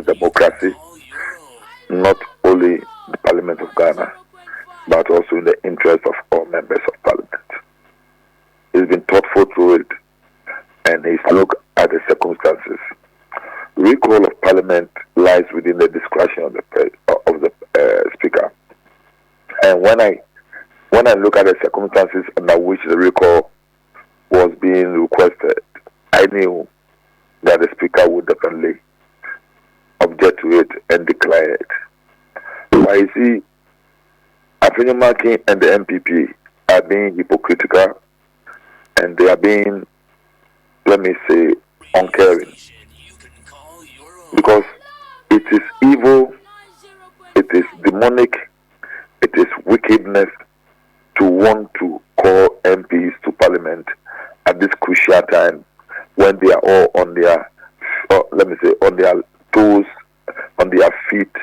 democracy, not only the Parliament of Ghana, but also in the interest of all members of Parliament. He's been thoughtful through it, and he's looked at the circumstances. Recall of Parliament lies within the discretion of the Speaker. And when I look at the circumstances under which the recall was being requested, I knew that the Speaker would definitely object to it and declare it. But you see, Afenimaki and the MPP are being hypocritical, and they are being, let me say, uncaring. Because it is evil, it is demonic, it is wickedness to want to call MPs to Parliament at this crucial time when they are all on their, on their toes, on their feet,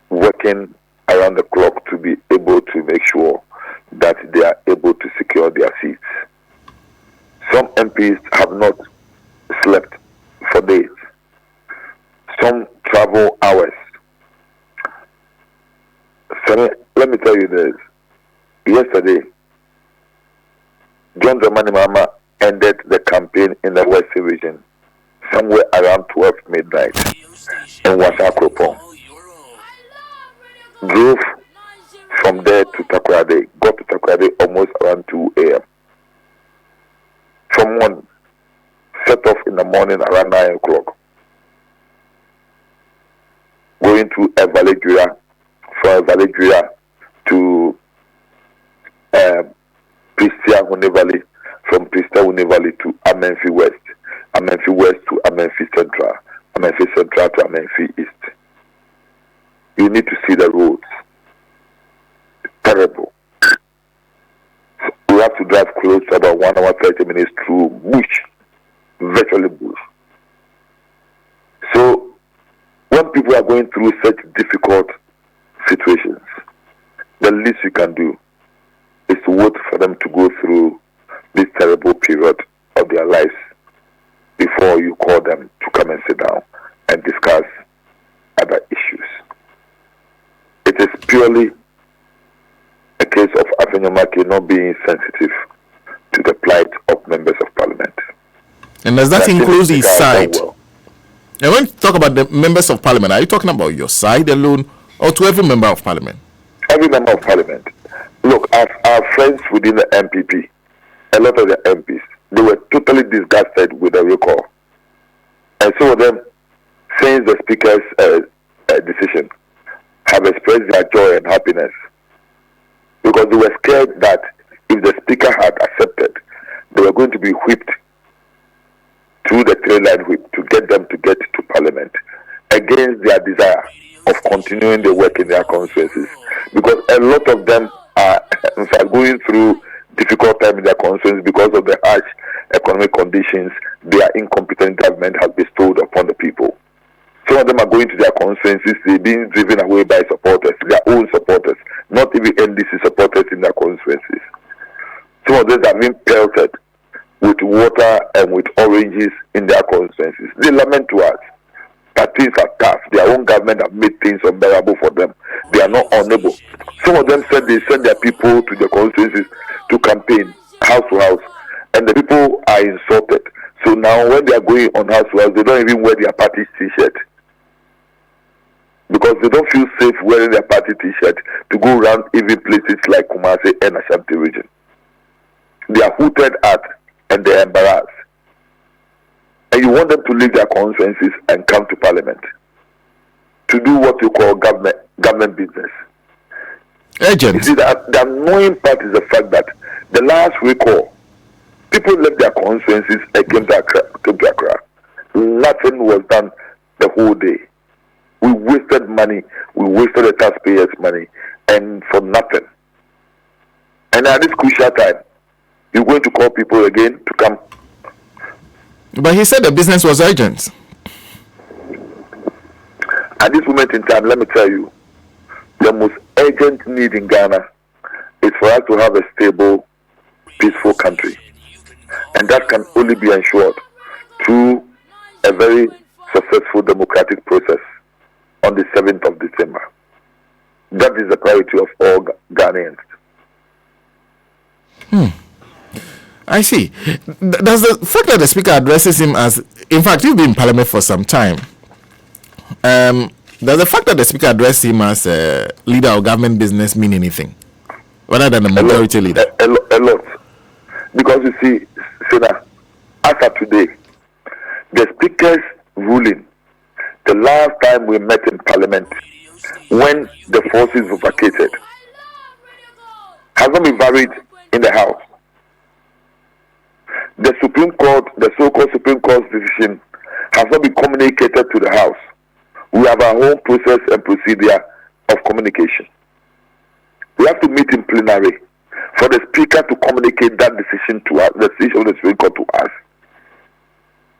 working around the clock to be able to make sure that they are able to secure their seats. Some MPs have not slept for days. Some travel hours. So let me tell you this. Yesterday, Dramani Mahama ended the campaign in the Western region somewhere around 12 midnight in Wasakropong. Drove from there to Takoradi, got to Takoradi almost around 2 a.m. From one, set off in the morning around 9 o'clock. Going to Evaledria, from Evaledria to Pristia Hune Valley, from Pristia Hune Valley to Amenfi West, Amenfi West to Amenfi Central, Amenfi Central to Amenfi East. You need to see the roads. It's terrible. We have to drive close to about 1 hour 30 minutes through bush, virtually bush. So when people are going through such difficult situations, the least you can do is to wait for them to go through this terrible period of their lives before you call them to come and sit down and discuss other issues. It is purely a case of Afenimaki not being sensitive to the plight of members of Parliament. And does that include his side? And when you talk about the members of Parliament, are you talking about your side alone or to every member of Parliament? Every member of Parliament. Look, our friends within the MPP, a lot of the MPs, they were totally disgusted with the recall. And some of them, since the Speaker's decision, have expressed their joy and happiness. Because they were scared that if the Speaker had accepted, they were going to be whipped through the three-line whip to get them to get to Parliament against their desire of continuing the work in their constituencies. Because a lot of them are in fact going through difficult time in their constituencies because of the harsh economic conditions their incompetent government has bestowed upon the people. Some of them are going to their constituencies, they're being driven away by supporters, their own supporters, not even NDC supporters in their constituencies. Some of them are being pelted with water and with oranges in their constituencies. They lament to us that things are tough. Their own government have made things unbearable for them. They are not unable. Some of them said they send their people to the constituencies to campaign house to house, and the people are insulted. So now when they are going on house to house, they don't even wear their party t-shirt because they don't feel safe wearing their party t-shirt to go around even places like Kumasi and Ashanti region. They are hooted at and they are embarrassed. And you want them to leave their constituencies and come to Parliament to do what you call government business. Agent. You see, the annoying part is the fact that the last recall, people left their constituencies and came to Accra. Nothing was done the whole day. We wasted money. We wasted the taxpayers' money, and for nothing. And at this crucial time, you're going to call people again to come. But he said the business was urgent. At this moment in time, let me tell you, the most urgent need in Ghana is for us to have a stable, peaceful country. And that can only be ensured through a very successful democratic process on the 7th of December. That is the priority of all Ghanaians. I see. Does the fact that the speaker addresses him as, in fact, you've been in parliament for some time, does the fact that the speaker addressed him as a leader of government business mean anything, rather than a majority leader? A lot. Because you see, Senator, as of today, the speaker's ruling, the last time we met in parliament, when the forces were vacated, has not been varied in the House. The Supreme Court, the so-called Supreme Court's decision, has not been communicated to the House. We have our own process and procedure of communication. We have to meet in plenary for the Speaker to communicate that decision to us, the decision of the Supreme Court to us,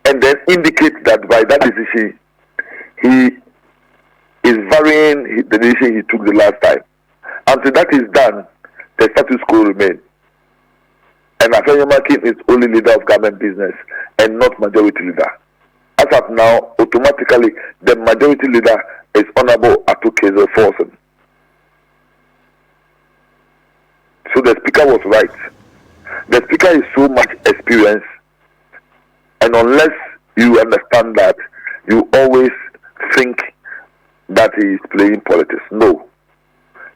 and then indicate that by that decision he is varying the decision he took the last time. Until that is done, the status quo remains. And Afenyomakin is only leader of government business and not majority leader. As of now, automatically the majority leader is Honorable Atukezo Forsen. So the speaker was right. The speaker is so much experienced, and unless you understand that, you always think that he is playing politics. No.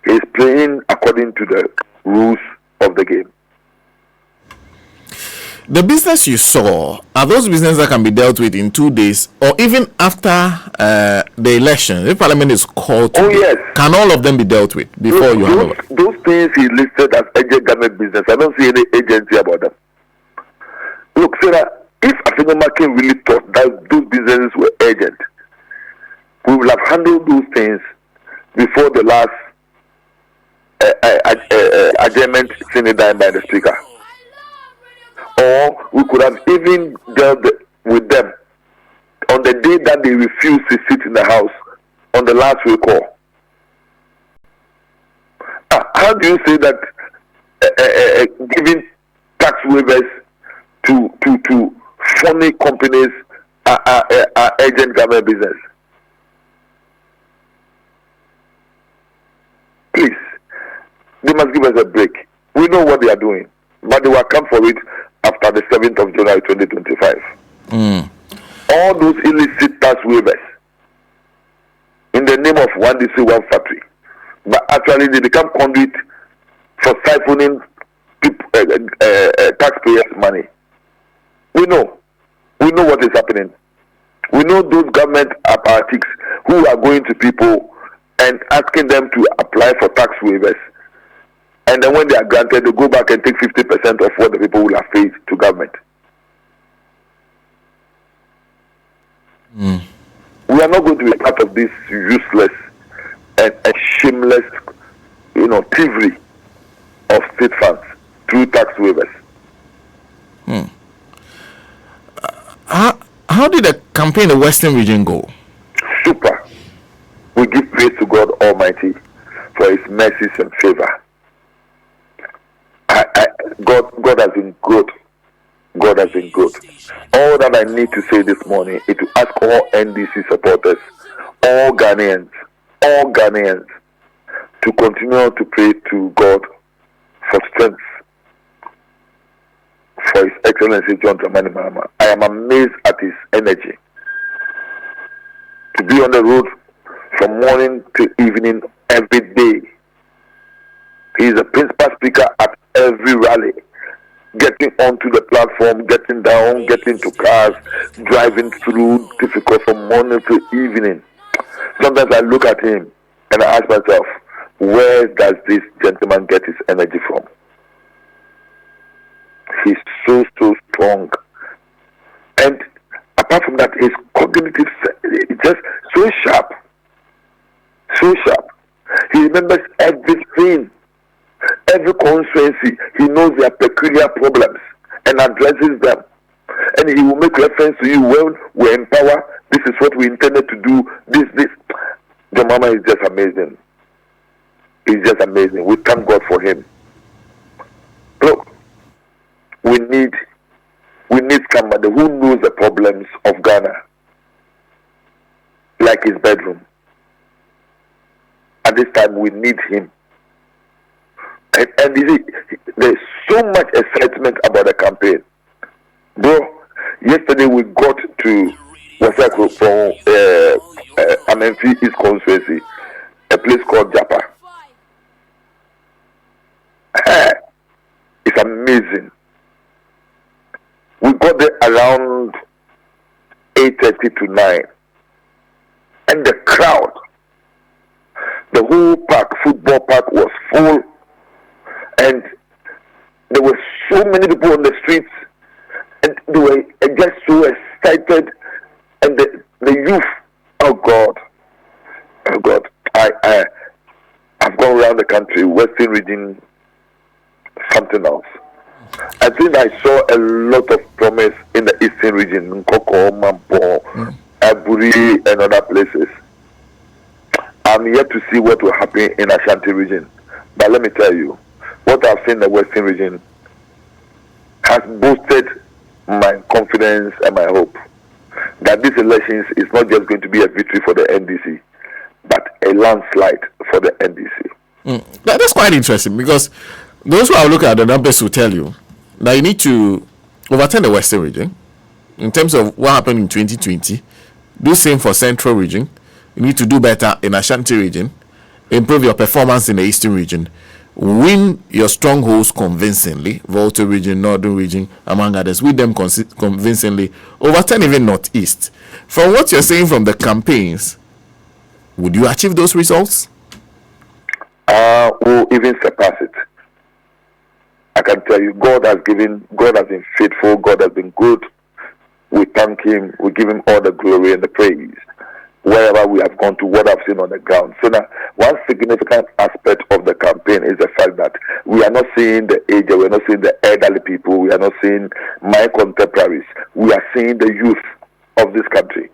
He is playing according to the rules of the game. The business you saw, are those businesses that can be dealt with in 2 days, or even after the election? If Parliament is called to yes. Can all of them be dealt with before you hand over? Those things he listed as urgent government business, I don't see any agency about them. Look, Sarah, if Afenyomakin really thought that those businesses were urgent, we will have handled those things before the last adjournment sent down by the Speaker. Or we could have even dealt with them on the day that they refused to sit in the House on the last recall. How do you say that giving tax waivers to funny companies are urgent government business? Please, they must give us a break. We know what they are doing, but they will come for it after the 7th of July 2025. All those illicit tax waivers in the name of one district, one factory, but actually they become conduit for siphoning taxpayers' money. We know what is happening. We know those government apparatus who are going to people and asking them to apply for tax waivers. And then when they are granted, they go back and take 50% of what the people will have paid to government. We are not going to be part of this useless and shameless, thievery of state funds through tax waivers. How did the campaign in the Western region go? Super. We give praise to God Almighty for His mercies and favor. God has been good. God has been good. All that I need to say this morning is to ask all NDC supporters, all Ghanaians, to continue to pray to God for strength for His Excellency John Dramani Mahama. I am amazed at his energy to be on the road from morning to evening every day. He is the principal speaker at every rally, getting onto the platform, getting down, getting to cars, driving through difficult from morning to evening. Sometimes I look at him and I ask myself, where does this gentleman get his energy from? He's so strong. And apart from that, his cognitive is just so sharp. So sharp. He remembers everything. Every constituency, he knows their peculiar problems and addresses them. And he will make reference to you when we're in power. This is what we intended to do. This. John Mama is just amazing. He's just amazing. We thank God for him. Look, we need somebody who knows the problems of Ghana. like his bedroom. At this time, we need him. And you see, there's so much excitement about the campaign. Bro, yesterday we got to Wasako from Amenfi East Constituency, a place called Japa. It's amazing. We got there around 8:30 to 9. And the crowd, the whole park, football park was full. And there were so many people on the streets. And they were just so excited. And the youth, oh God. I've gone around the country, Western region, something else. I think I saw a lot of promise in the Eastern region, Nkoko, Mampo, Aburi, and other places. I'm yet to see what will happen in Ashanti region. But let me tell you, what I've seen in the Western region has boosted my confidence and my hope that these elections is not just going to be a victory for the NDC, but a landslide for the NDC. That's quite interesting, because those who are looking at the numbers will tell you that you need to overturn the Western region in terms of what happened in 2020. Do same for Central region. You need to do better in Ashanti region, improve your performance in the Eastern region, win your strongholds convincingly, Volta region, Northern region, among others, win them convincingly, overturn even Northeast. From what you're saying from the campaigns, would you achieve those results? We'll even surpass it. I can tell you, God has been faithful, God has been good. We thank him, we give him all the glory and the praise wherever we have gone to, what I've seen on the ground. So now, one significant aspect of the campaign is the fact that we are not seeing the aged, we are not seeing the elderly people, we are not seeing my contemporaries. We are seeing the youth of this country.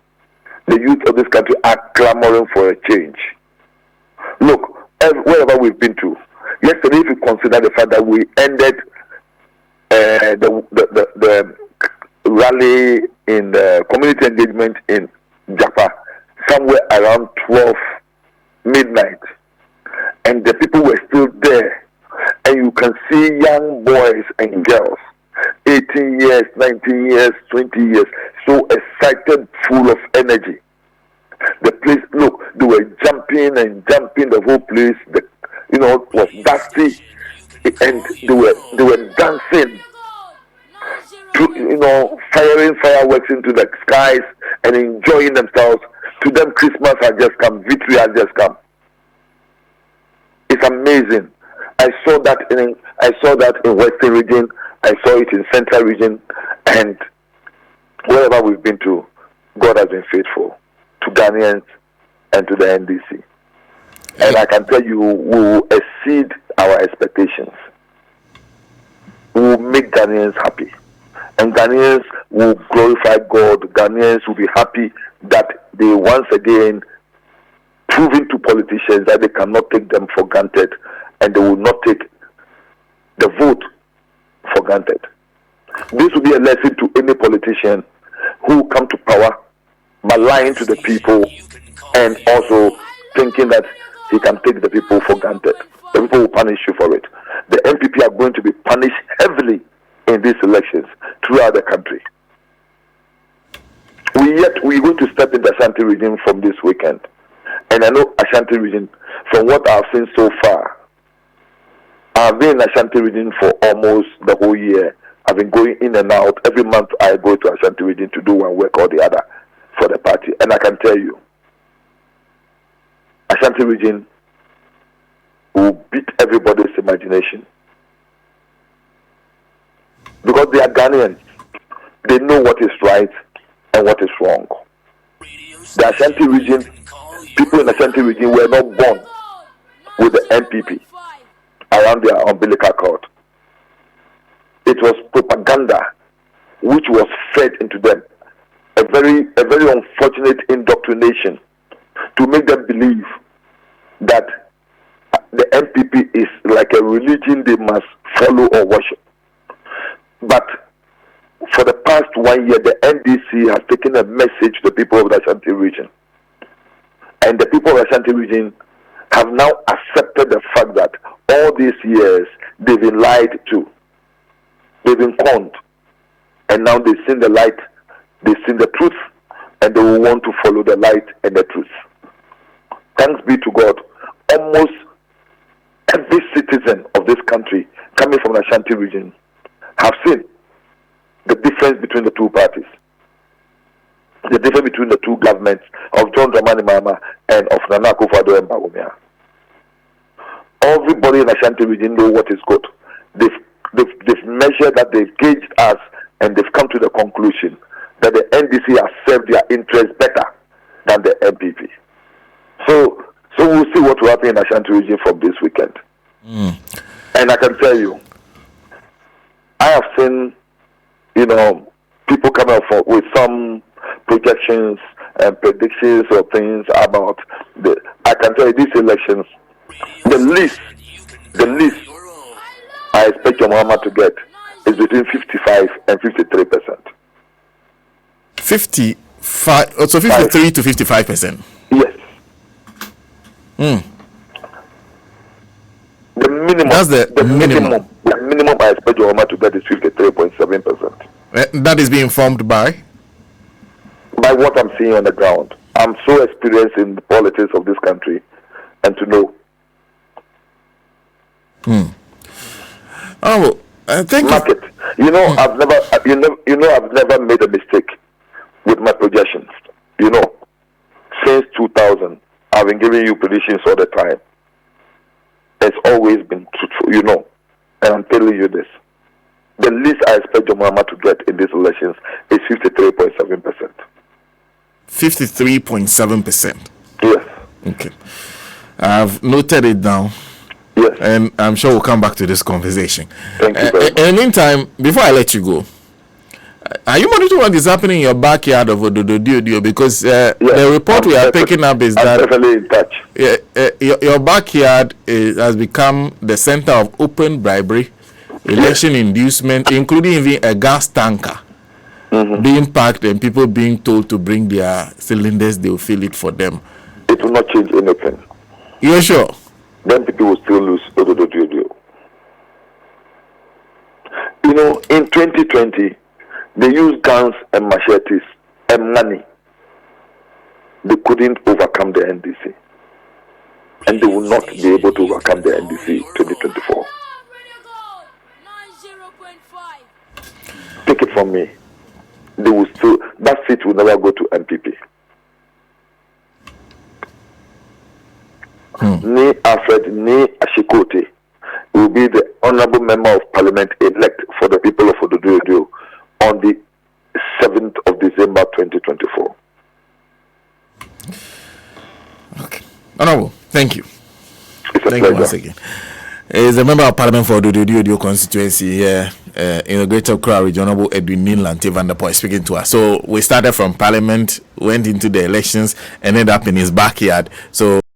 The youth of this country are clamoring for a change. Look, wherever we've been to, yesterday, if you consider the fact that we ended the rally in the community engagement in Japa somewhere around 12 midnight, and the people were still there, and you can see young boys and girls, 18 years, 19 years, 20 years, so excited, full of energy. The place, look, they were jumping, the whole place, was dusty, and they were dancing, firing fireworks into the skies and enjoying themselves. To them, Christmas has just come, victory has just come. It's amazing. I saw that in Western region, I saw it in Central region, and wherever we've been to, God has been faithful to Ghanaians and to the NDC. And I can tell you, we will exceed our expectations. We will make Ghanaians happy. And Ghanaians will glorify God. Ghanaians will be happy that they once again proving to politicians that they cannot take them for granted, and they will not take the vote for granted. This will be a lesson to any politician who come to power by lying to the people and also thinking that he can take the people for granted. The people will punish you for it. The MPP are going to be punished heavily in these elections throughout the country. We're going to step in the Ashanti region from this weekend. And I know Ashanti region, from what I've seen so far, I've been in Ashanti region for almost the whole year. I've been going in and out. Every month I go to Ashanti region to do one work or the other for the party. And I can tell you, Ashanti region will beat everybody's imagination. Because they are Ghanaians. They know what is right and what is wrong. The Ashanti region, people in the Ashanti region were not born with the MPP around their umbilical cord. It was propaganda which was fed into them. A very unfortunate indoctrination to make them believe that the MPP is like a religion they must follow or worship. But for the past 1 year, the NDC has taken a message to the people of the Ashanti region And the people of Ashanti region have now accepted the fact that all these years they've been lied to, they've been conned, and now they've seen the light, they've seen the truth, and they will want to follow the light and the truth. Thanks be to God, almost every citizen of this country coming from the Ashanti region have seen the difference between the two parties, the difference between the two governments of John Dramani Mahama and of Nana Akufo-Addo and Bawumia. Everybody in the Ashanti region know what is good. They've measured that, they've gauged us, and they've come to the conclusion that the NDC has served their interests better than the MPP. So we'll see what will happen in the Ashanti region from this weekend. And I can tell you, I have seen, people come up with some projections and predictions or things about I can tell you these elections, the least I expect your Mahama to get is between 55 and 53%. 55, so 53 to 55%. Yes. The minimum. That's the minimum. The minimum I expect your Mahama to get is 53.7%. That is being formed by what I'm seeing on the ground. I'm so experienced in the politics of this country, and to know. Oh, thank market. I've never made a mistake with my projections. Since 2000, I've been giving you predictions all the time. It's always been truthful, and I'm telling you this. The least I expect John Mahama to get in these elections is 53.7%. 53.7%. Yes. Okay. I've noted it down. Yes. And I'm sure we'll come back to this conversation. Thank you very much. In the meantime, before I let you go, are you monitoring what is happening in your backyard of Ododo? Because the report we are picking up is I'm that definitely in touch. Your backyard has become the center of open bribery, election inducement, including even a gas tanker being packed and people being told to bring their cylinders, they will fill it for them. It will not change anything. You're sure? Then people will still lose Ododo. In 2020, they used guns and machetes and money. They couldn't overcome the NDC. And they will not be able to overcome the NDC 2024. Take it from me. They will still, that seat will never go to MPP. Nii Alfred, Nii Ashikote will be the honorable member of parliament elect for the people of Ododo on the 7th of December 2024. Okay. Honorable, thank you. It's a Thank pleasure. you once again. Is a member of parliament for Ododo constituency here in the Greater Accra region, Honorable Nii Lante Vanderpuye speaking to us. So we started from parliament, went into the elections, ended up in his backyard. So